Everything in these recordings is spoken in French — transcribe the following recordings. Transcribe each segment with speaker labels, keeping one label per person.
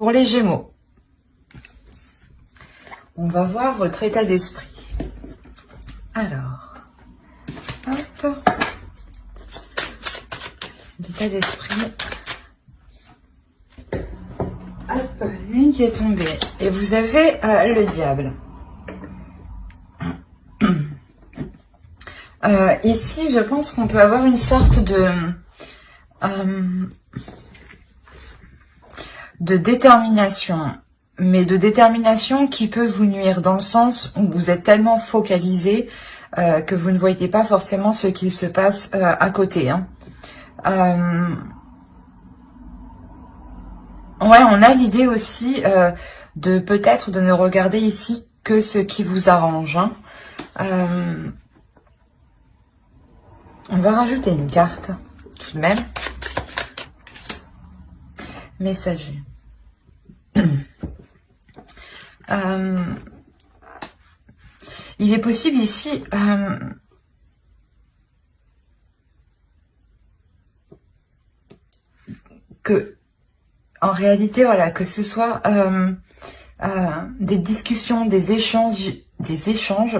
Speaker 1: Pour les Gémeaux, on va voir votre état d'esprit. Alors, hop, l'état d'esprit. Hop, lune qui est tombée. Et vous avez le diable. Ici, je pense qu'on peut avoir une sorte de détermination, mais de détermination qui peut vous nuire dans le sens où vous êtes tellement focalisé que vous ne voyez pas forcément ce qu'il se passe à côté. Hein. Ouais, on a l'idée aussi de peut-être de ne regarder ici que ce qui vous arrange. Hein. On va rajouter une carte, tout de même. Messager. Il est possible ici que, en réalité, voilà, que ce soit des discussions, des échanges,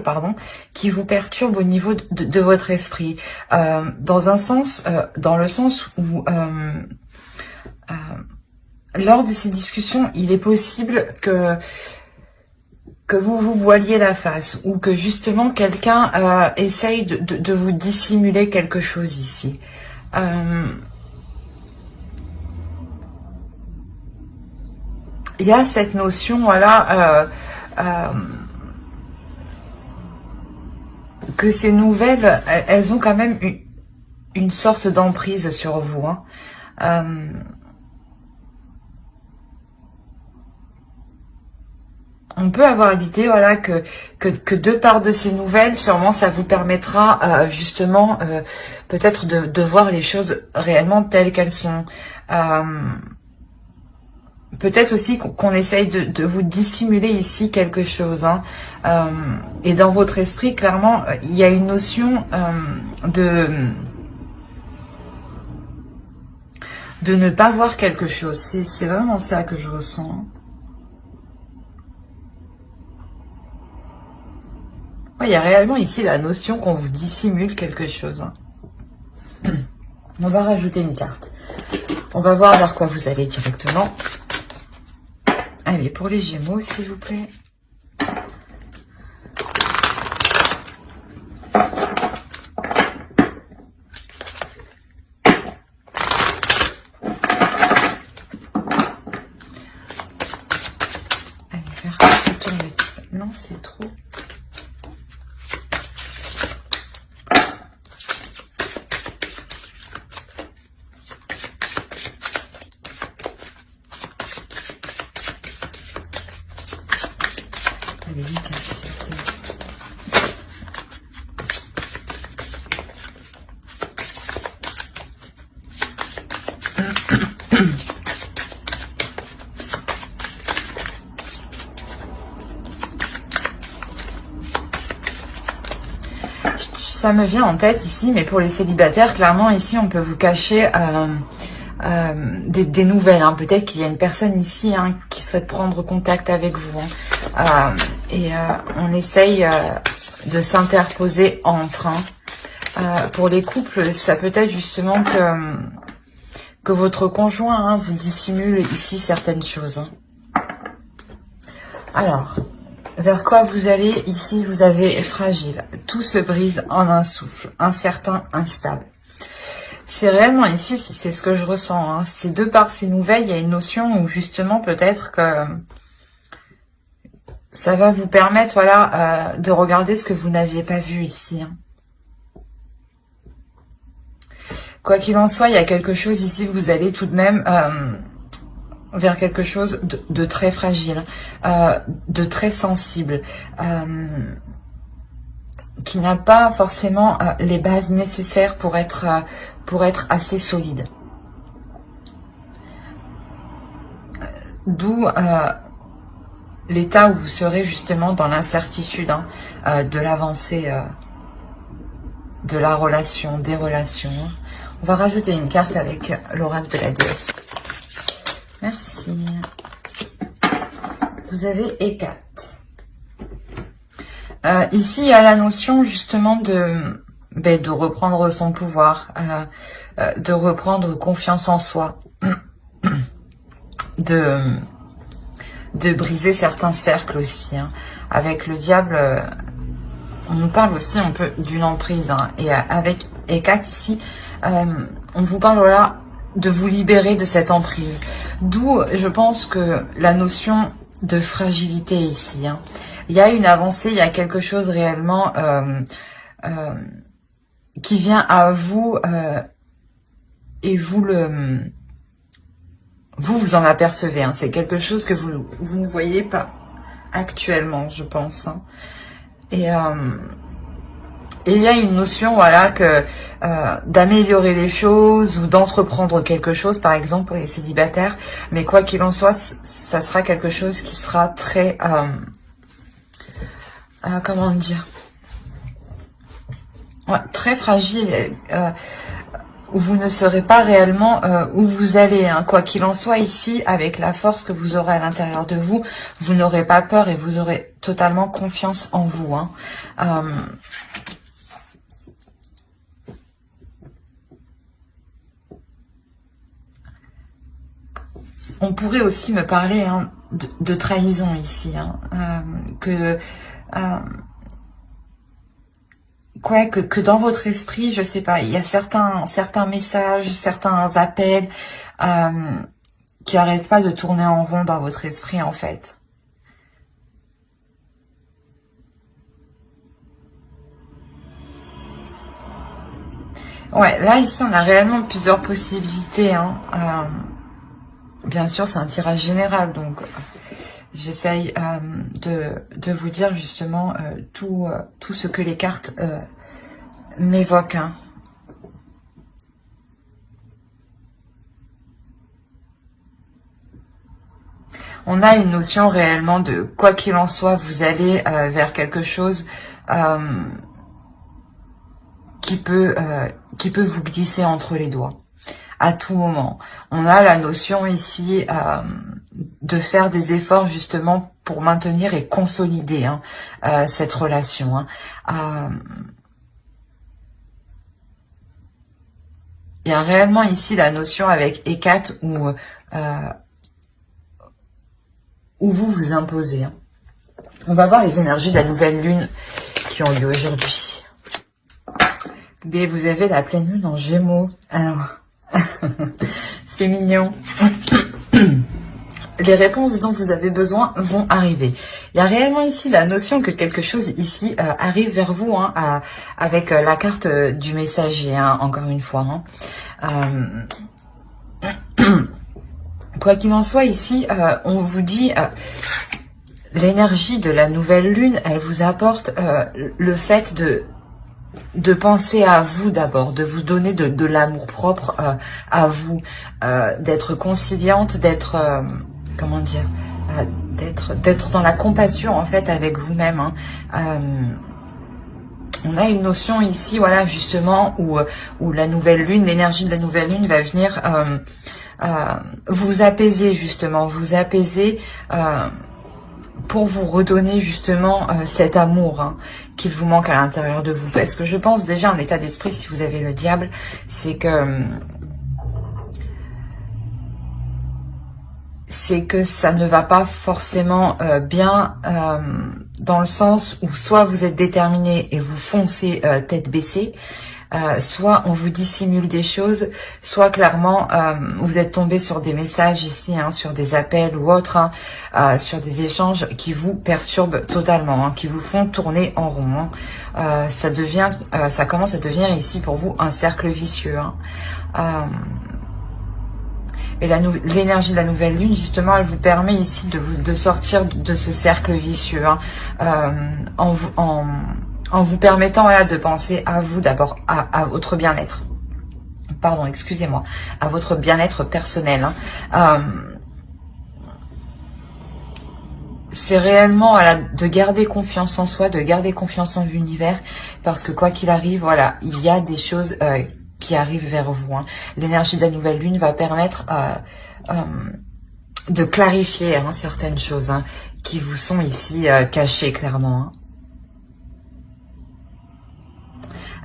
Speaker 1: pardon, qui vous perturbent au niveau de votre esprit, dans un sens, dans le sens où lors de ces discussions, il est possible que vous vous voiliez la face ou que justement quelqu'un essaye de vous dissimuler quelque chose ici. Il y a cette notion, voilà, que ces nouvelles, elles ont quand même une sorte d'emprise sur vous. Hein. On peut avoir l'idée, voilà, que de part de ces nouvelles, sûrement ça vous permettra justement peut-être de voir les choses réellement telles qu'elles sont. Peut-être aussi qu'on essaye de vous dissimuler ici quelque chose. Hein. Et dans votre esprit, clairement, il y a une notion de ne pas voir quelque chose. C'est vraiment ça que je ressens. Ouais, il y a réellement ici la notion qu'on vous dissimule quelque chose. Hein. On va rajouter une carte. On va voir vers quoi vous allez directement. Allez, pour les Gémeaux, s'il vous plaît. Allez, vers quoi se tourne-t-il? Non, c'est trop. Allez, une carte, s'il vous plaît. Ça me vient en tête ici, mais pour les célibataires, clairement, ici, on peut vous cacher des nouvelles. Hein. Peut-être qu'il y a une personne ici qui souhaite prendre contact avec vous. Hein. On essaye de s'interposer entre. Hein. Pour les couples, ça peut être justement que votre conjoint vous dissimule ici certaines choses. Hein. Alors, vers quoi vous allez? Ici, vous avez fragile. Tout se brise en un souffle. Incertain, instable. C'est réellement ici, c'est ce que je ressens. Hein. C'est de par ces nouvelles, il y a une notion où justement peut-être que ça va vous permettre, voilà, de regarder ce que vous n'aviez pas vu ici. Hein. Quoi qu'il en soit, il y a quelque chose ici, vous allez tout de même vers quelque chose de très fragile, de très sensible, qui n'a pas forcément les bases nécessaires pour être assez solide. D'où l'état où vous serez justement dans l'incertitude de l'avancée de la relation, des relations. On va rajouter une carte avec l'oracle de la déesse. Merci. vous avez Hécate. Ici, il y a la notion justement de reprendre son pouvoir, de reprendre confiance en soi, de briser certains cercles aussi. Hein. Avec le diable, on nous parle aussi un peu d'une emprise. Hein. Et avec Hécate ici, on vous parle voilà, de vous libérer de cette emprise. D'où, je pense que la notion de fragilité ici. Hein. Il y a une avancée, il y a quelque chose réellement qui vient à vous et vous en apercevez. Hein. C'est quelque chose que vous ne voyez pas actuellement, je pense. Hein. Et il y a une notion, voilà, que d'améliorer les choses ou d'entreprendre quelque chose, par exemple pour les célibataires. Mais quoi qu'il en soit, ça sera quelque chose qui sera très, comment dire, ouais, très fragile, où vous ne saurez pas réellement où vous allez. Hein. Quoi qu'il en soit, ici, avec la force que vous aurez à l'intérieur de vous, vous n'aurez pas peur et vous aurez totalement confiance en vous. Hein. On pourrait aussi me parler hein, de trahison ici, hein, que dans votre esprit, je sais pas, il y a certains messages, certains appels qui n'arrêtent pas de tourner en rond dans votre esprit en fait. Ouais, là ici on a réellement plusieurs possibilités. Hein. Bien sûr, c'est un tirage général, donc j'essaye de vous dire justement tout ce que les cartes m'évoquent. Hein. On a une notion réellement de quoi qu'il en soit, vous allez vers quelque chose qui peut vous glisser entre les doigts. À tout moment. On a la notion ici de faire des efforts justement pour maintenir et consolider hein, cette relation. Hein. Il y a réellement ici la notion avec Hécate où vous vous imposez. Hein. On va voir les énergies de la nouvelle lune qui ont lieu aujourd'hui. Mais vous avez la pleine lune en Gémeaux. Alors... c'est mignon. Les réponses dont vous avez besoin vont arriver. Il y a réellement ici la notion que quelque chose ici arrive vers vous hein, avec la carte du messager, hein, encore une fois. Hein. Quoi qu'il en soit, ici, on vous dit... l'énergie de la nouvelle lune, elle vous apporte le fait de penser à vous d'abord, de vous donner de l'amour propre à vous, d'être conciliante, d'être, comment dire, d'être dans la compassion en fait avec vous-même. Hein. On a une notion ici, voilà, justement, où la nouvelle lune, l'énergie de la nouvelle lune va venir vous apaiser justement, vous apaiser pour vous redonner justement cet amour hein, qu'il vous manque à l'intérieur de vous. Parce que je pense déjà en état d'esprit, si vous avez le diable, c'est que ça ne va pas forcément bien dans le sens où soit vous êtes déterminé et vous foncez tête baissée, soit on vous dissimule des choses, soit clairement vous êtes tombé sur des messages ici, hein, sur des appels ou autres, hein, sur des échanges qui vous perturbent totalement, hein, qui vous font tourner en rond. Hein. Ça commence à devenir ici pour vous un cercle vicieux. Hein. Et l'énergie de la nouvelle lune, justement, elle vous permet ici de sortir de ce cercle vicieux, hein, en vous permettant voilà, de penser à vous d'abord, à votre bien-être. Pardon, excusez-moi, à votre bien-être personnel. Hein. C'est réellement voilà, de garder confiance en soi, de garder confiance en l'univers, parce que quoi qu'il arrive, voilà, il y a des choses qui arrivent vers vous. Hein. L'énergie de la nouvelle lune va permettre de clarifier hein, certaines choses hein, qui vous sont ici cachées clairement. Hein.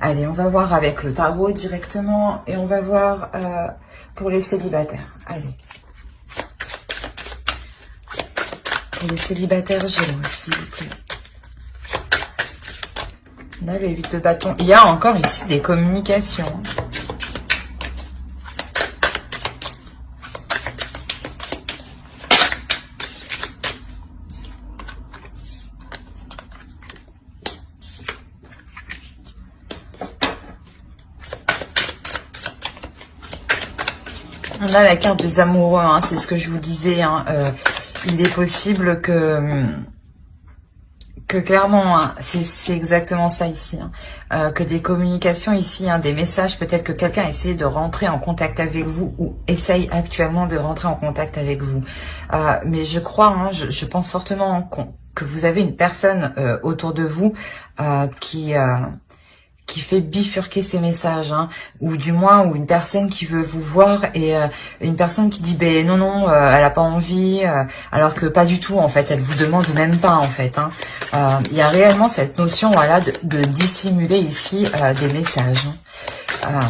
Speaker 1: Allez, on va voir avec le tarot directement et on va voir pour les célibataires. Allez. Pour les célibataires gémeaux, s'il vous plaît. On a le 8 de bâton. Il y a encore ici des communications. On a la carte des amoureux, hein, c'est ce que je vous disais. Hein, il est possible que clairement, hein, c'est exactement ça ici, hein, que des communications ici, hein, des messages, peut-être que quelqu'un essaie de rentrer en contact avec vous ou essaye actuellement de rentrer en contact avec vous. Mais je crois, hein, je pense fortement que vous avez une personne autour de vous qui fait bifurquer ces messages, hein, ou du moins ou une personne qui veut vous voir et une personne qui dit ben non elle a pas envie, alors que pas du tout en fait, elle vous demande même pas en fait. Hein. Il y a réellement cette notion voilà de dissimuler ici des messages, hein,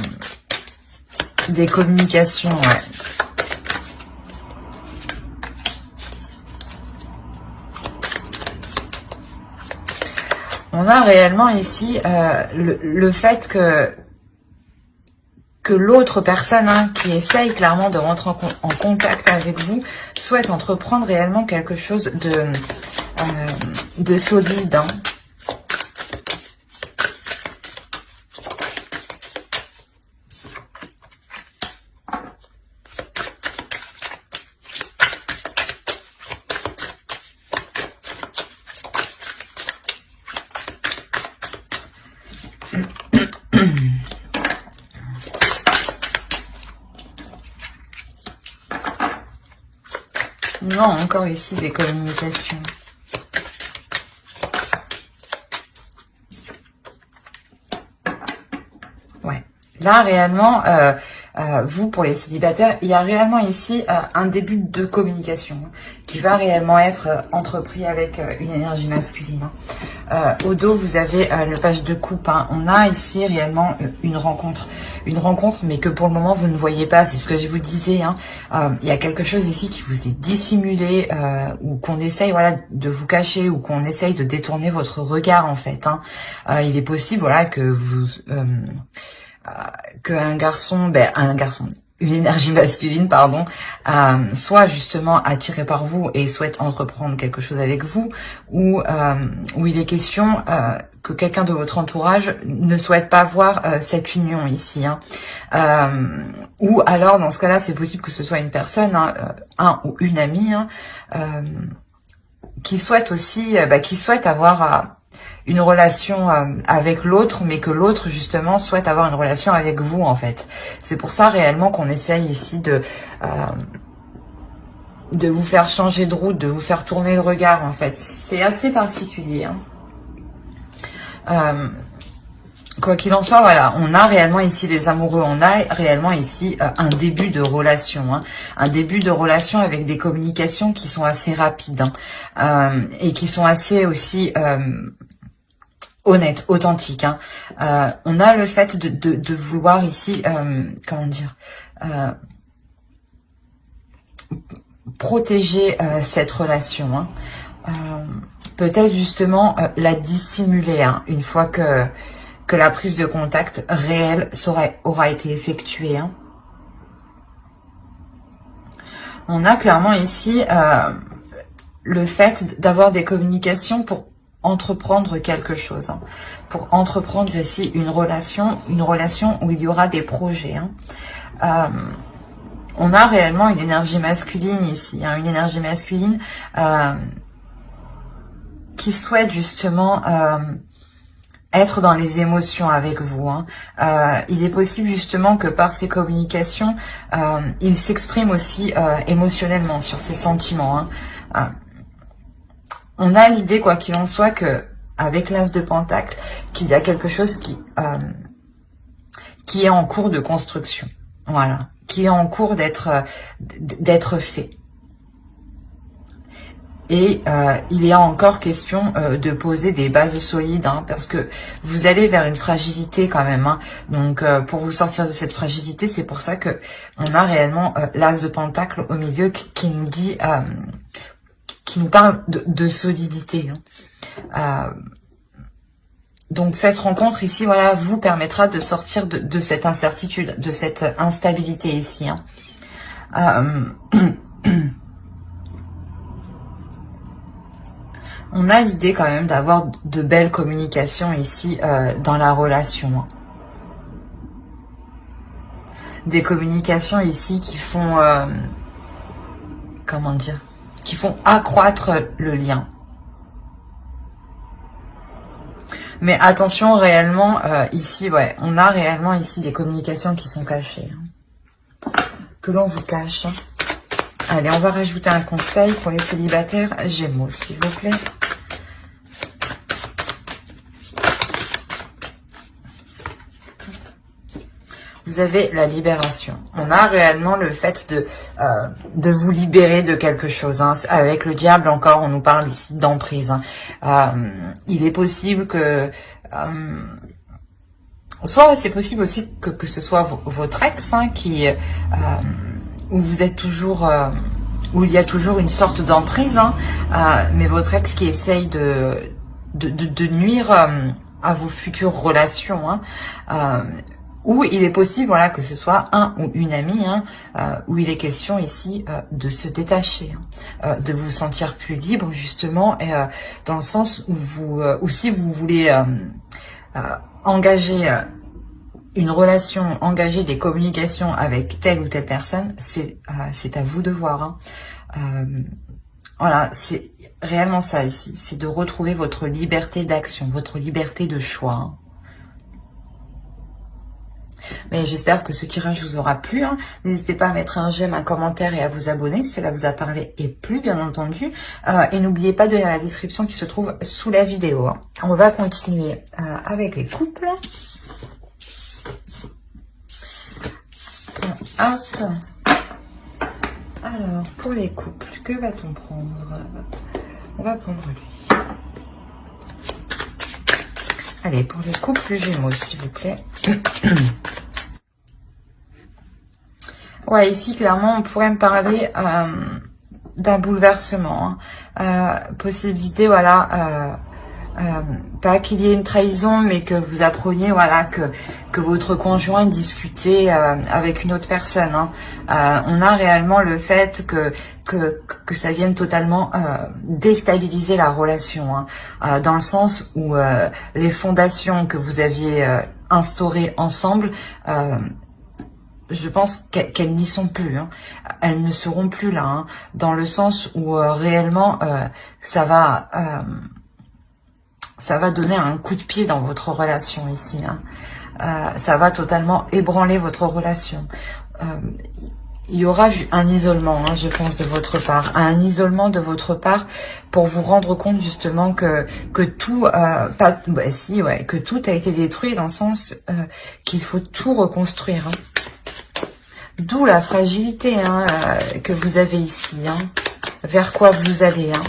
Speaker 1: des communications. Ouais. On a réellement ici le fait que l'autre personne hein, qui essaye clairement de rentrer en contact avec vous souhaite entreprendre réellement quelque chose de solide. Hein. Non, encore ici des communications. Ouais. Là, réellement, vous, pour les célibataires, il y a réellement ici un début de communication qui va réellement être entrepris avec une énergie masculine. Au dos, vous avez le page de coupe. Hein. On a ici réellement une rencontre, mais que pour le moment, vous ne voyez pas. C'est ce que je vous disais. Hein. Il y a quelque chose ici qui vous est dissimulé ou qu'on essaye voilà, de vous cacher ou qu'on essaye de détourner votre regard, en fait. Hein. Il est possible voilà, que vous... une énergie masculine, pardon, soit justement attiré par vous et souhaite entreprendre quelque chose avec vous, ou il est question que quelqu'un de votre entourage ne souhaite pas voir cette union ici. Hein. Ou alors, dans ce cas-là, c'est possible que ce soit une personne, hein, un ou une amie, hein, qui souhaite aussi, qui souhaite avoir... une relation avec l'autre, mais que l'autre justement souhaite avoir une relation avec vous en fait. C'est pour ça réellement qu'on essaye ici de vous faire changer de route, de vous faire tourner le regard en fait. C'est assez particulier. Hein. Quoi qu'il en soit, voilà, on a réellement ici les amoureux, on a réellement ici un début de relation, hein, un début de relation avec des communications qui sont assez rapides hein, et qui sont assez aussi... honnête, authentique. Hein. On a le fait de vouloir ici, comment dire, protéger cette relation. Hein. Peut-être justement la dissimuler hein, une fois que la prise de contact réelle aura été effectuée. Hein. On a clairement ici le fait d'avoir des communications pour entreprendre quelque chose, hein, pour entreprendre ici une relation où il y aura des projets. Hein. On a réellement une énergie masculine ici, hein, une énergie masculine qui souhaite justement être dans les émotions avec vous. Hein. Il est possible justement que par ces communications, il s'exprime aussi émotionnellement sur ses sentiments. Hein. On a l'idée, quoi qu'il en soit, que avec l'As de Pentacle, qu'il y a quelque chose qui est en cours de construction. Voilà. Qui est en cours d'être fait. Et il est encore question de poser des bases solides, hein, parce que vous allez vers une fragilité quand même. Hein. Donc, pour vous sortir de cette fragilité, c'est pour ça que on a réellement l'as de pentacle au milieu qui nous dit, qui nous parle de solidité. Hein. Donc, cette rencontre ici, voilà, vous permettra de sortir de cette incertitude, de cette instabilité ici. Hein. On a l'idée quand même d'avoir de belles communications ici dans la relation. Hein. Des communications ici qui font, comment dire, qui font accroître le lien. Mais attention, réellement, ici, ouais, on a réellement ici des communications qui sont cachées. Hein, que l'on vous cache. Hein. Allez, on va rajouter un conseil pour les célibataires Gémeaux, s'il vous plaît. Vous avez la libération. On a réellement le fait de vous libérer de quelque chose. Hein. Avec le diable encore, on nous parle ici d'emprise. Hein. Il est possible que... soit c'est possible aussi que ce soit votre ex hein, qui... où vous êtes toujours... où il y a toujours une sorte d'emprise. Hein, mais votre ex qui essaye de nuire à vos futures relations. Hein, ou il est possible, voilà, que ce soit un ou une amie, hein, où il est question ici de se détacher, hein, de vous sentir plus libre justement, et dans le sens où vous, ou si vous voulez engager une relation, engager des communications avec telle ou telle personne, c'est à vous de voir. Hein. Voilà, c'est réellement ça ici, c'est de retrouver votre liberté d'action, votre liberté de choix. Hein. Mais j'espère que ce tirage vous aura plu. Hein. N'hésitez pas à mettre un j'aime, un commentaire et à vous abonner si cela vous a parlé et plu, bien entendu. Et n'oubliez pas de lire la description qui se trouve sous la vidéo. Hein. On va continuer avec les couples. Hop. Alors, pour les couples, que va-t-on prendre? On va prendre lui. Allez, pour les couples Gémeaux, s'il vous plaît. Ouais, ici, clairement, on pourrait me parler d'un bouleversement. Hein. Possibilité, voilà, pas qu'il y ait une trahison, mais que vous appreniez, voilà, que votre conjoint discutait avec une autre personne. Hein. On a réellement le fait que ça vienne totalement déstabiliser la relation, hein, dans le sens où les fondations que vous aviez instaurées ensemble, je pense qu'elles n'y sont plus. Hein. Elles ne seront plus là, hein, dans le sens où réellement ça va donner un coup de pied dans votre relation ici. Hein. Ça va totalement ébranler votre relation. Il y aura un isolement, hein, je pense, de votre part. Un isolement de votre part pour vous rendre compte justement que tout, que tout a été détruit, dans le sens qu'il faut tout reconstruire. Hein. D'où la fragilité hein, que vous avez ici. Hein. Vers quoi vous allez. Hein.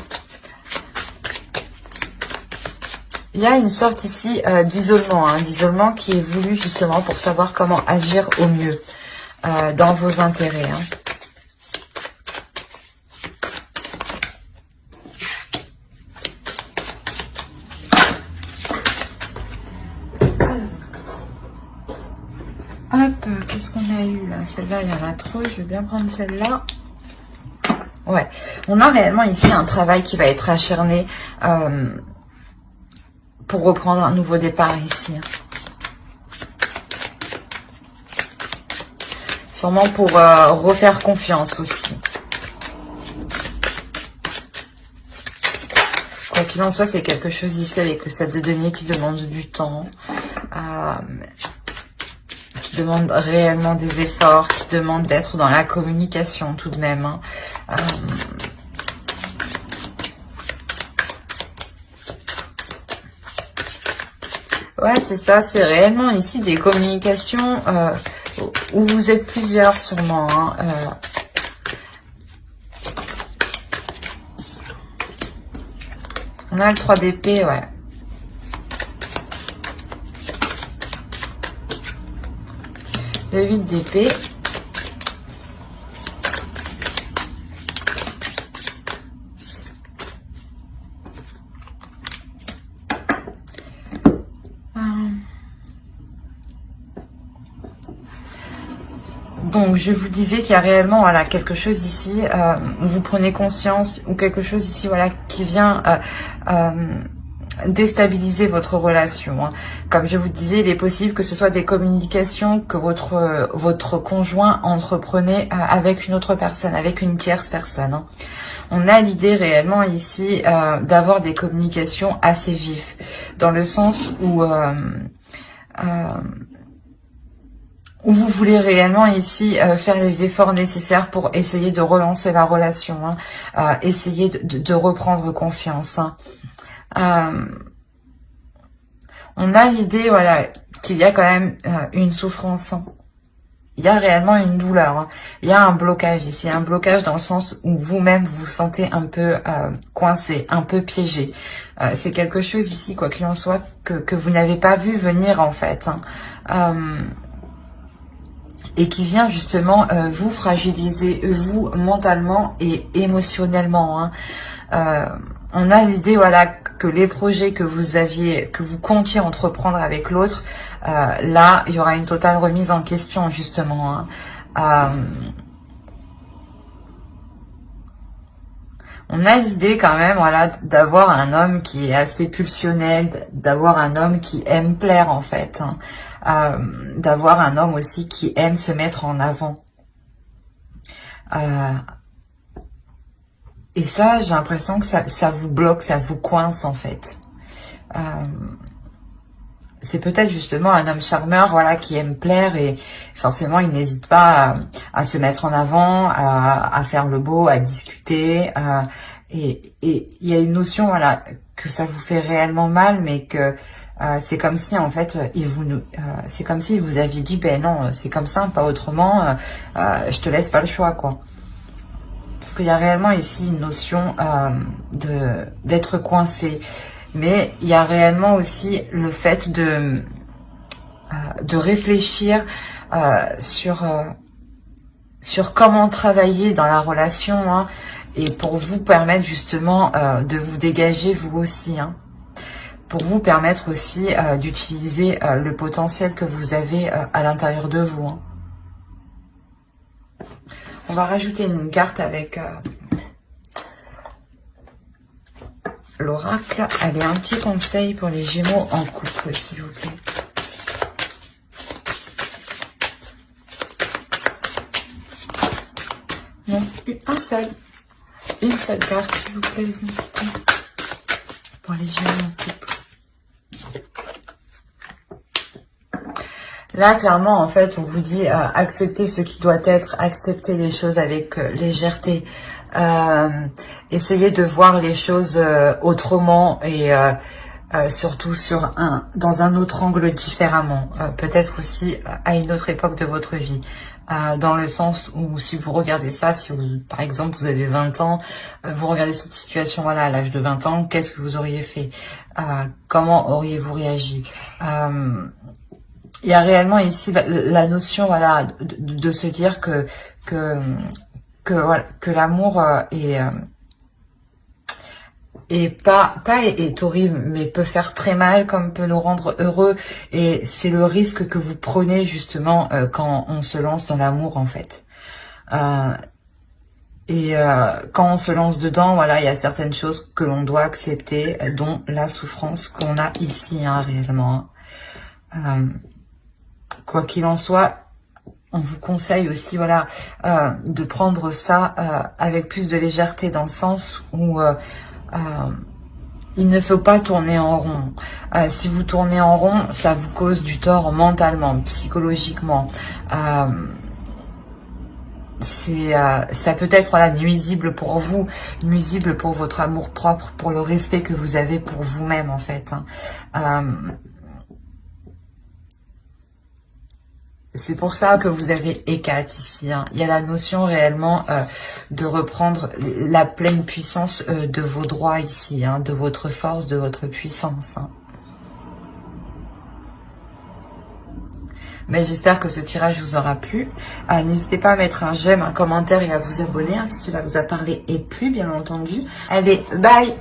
Speaker 1: Il y a une sorte ici d'isolement. Hein, d'isolement qui est voulu justement pour savoir comment agir au mieux dans vos intérêts. Hein. Hop, qu'est-ce qu'on a eu là? Celle-là, il y en a trop, je vais bien prendre celle-là. Ouais, on a réellement ici un travail qui va être acharné pour reprendre un nouveau départ ici. Sûrement pour refaire confiance aussi. Quoi qu'il en soit, c'est quelque chose ici avec le 7 de denier qui demande du temps. Qui demande réellement des efforts, qui demande d'être dans la communication tout de même. Hein. Ouais, c'est ça, c'est réellement ici des communications où vous êtes plusieurs sûrement. Hein, On a le 3 d'épée, ouais. Le 8 d'épée. Donc, je vous disais qu'il y a réellement, voilà, quelque chose ici, où vous prenez conscience, ou quelque chose ici, voilà, qui vient déstabiliser votre relation. Hein. Comme je vous disais, il est possible que ce soit des communications que votre conjoint entreprenait avec une autre personne, avec une tierce personne. Hein. On a l'idée réellement ici d'avoir des communications assez vives, dans le sens où vous voulez réellement ici faire les efforts nécessaires pour essayer de relancer la relation, hein, essayer de reprendre confiance. Hein. On a l'idée, voilà, qu'il y a quand même une souffrance. Hein. Il y a réellement une douleur. Hein. Il y a un blocage ici, un blocage dans le sens où vous-même vous vous sentez un peu coincé, un peu piégé. C'est quelque chose ici, quoi qu'il en soit, que vous n'avez pas vu venir en fait. Hein. Et qui vient justement vous fragiliser, vous, mentalement et émotionnellement. Hein. On a l'idée, voilà, que les projets que vous comptiez entreprendre avec l'autre, là, il y aura une totale remise en question, justement. Hein. On a l'idée quand même, voilà, d'avoir un homme qui est assez pulsionnel, d'avoir un homme qui aime plaire, en fait. Hein. D'avoir un homme aussi qui aime se mettre en avant. Et ça, j'ai l'impression que ça vous bloque, ça vous coince en fait. C'est peut-être justement un homme charmeur, voilà, qui aime plaire et forcément il n'hésite pas à se mettre en avant, à faire le beau, à discuter. Et il y a une notion, voilà, que ça vous fait réellement mal, mais que c'est comme si en fait c'est comme si vous aviez dit ben non, c'est comme ça, pas autrement. Je te laisse pas le choix, quoi. Parce qu'il y a réellement ici une notion d'être coincé. Mais il y a réellement aussi le fait de réfléchir sur comment travailler dans la relation, hein, et pour vous permettre justement de vous dégager vous aussi. Hein, pour vous permettre aussi d'utiliser le potentiel que vous avez à l'intérieur de vous. Hein. On va rajouter une carte avec l'oracle. Allez, un petit conseil pour les Gémeaux en couple, s'il vous plaît. Non, une seule carte, s'il vous plaît, les invités, pour les Gémeaux en couple. Là, clairement, en fait, on vous dit accepter ce qui doit être, accepter les choses avec légèreté, essayer de voir les choses autrement et surtout dans un autre angle différemment, peut-être aussi à une autre époque de votre vie. Dans le sens où si vous regardez ça, si vous, par exemple, vous avez 20 ans, vous regardez cette situation, voilà, à l'âge de 20 ans, qu'est-ce que vous auriez fait? Comment auriez-vous réagi? Il y a réellement ici la notion, voilà, de se dire que l'amour est horrible, mais peut faire très mal, comme peut nous rendre heureux. Et c'est le risque que vous prenez justement quand on se lance dans l'amour, en fait. Quand on se lance dedans, voilà, il y a certaines choses que l'on doit accepter, dont la souffrance qu'on a ici, hein, réellement. Quoi qu'il en soit, on vous conseille aussi, voilà, de prendre ça avec plus de légèreté, dans le sens où il ne faut pas tourner en rond. Si vous tournez en rond, ça vous cause du tort mentalement, psychologiquement. Ça peut être, voilà, nuisible pour vous, nuisible pour votre amour propre, pour le respect que vous avez pour vous-même, en fait. Hein. C'est pour ça que vous avez Hécate ici. Hein. Il y a la notion réellement de reprendre la pleine puissance de vos droits ici, hein, de votre force, de votre puissance. Hein. Mais j'espère que ce tirage vous aura plu. N'hésitez pas à mettre un j'aime, un commentaire et à vous abonner hein, si cela vous a parlé et plu, bien entendu. Allez, bye!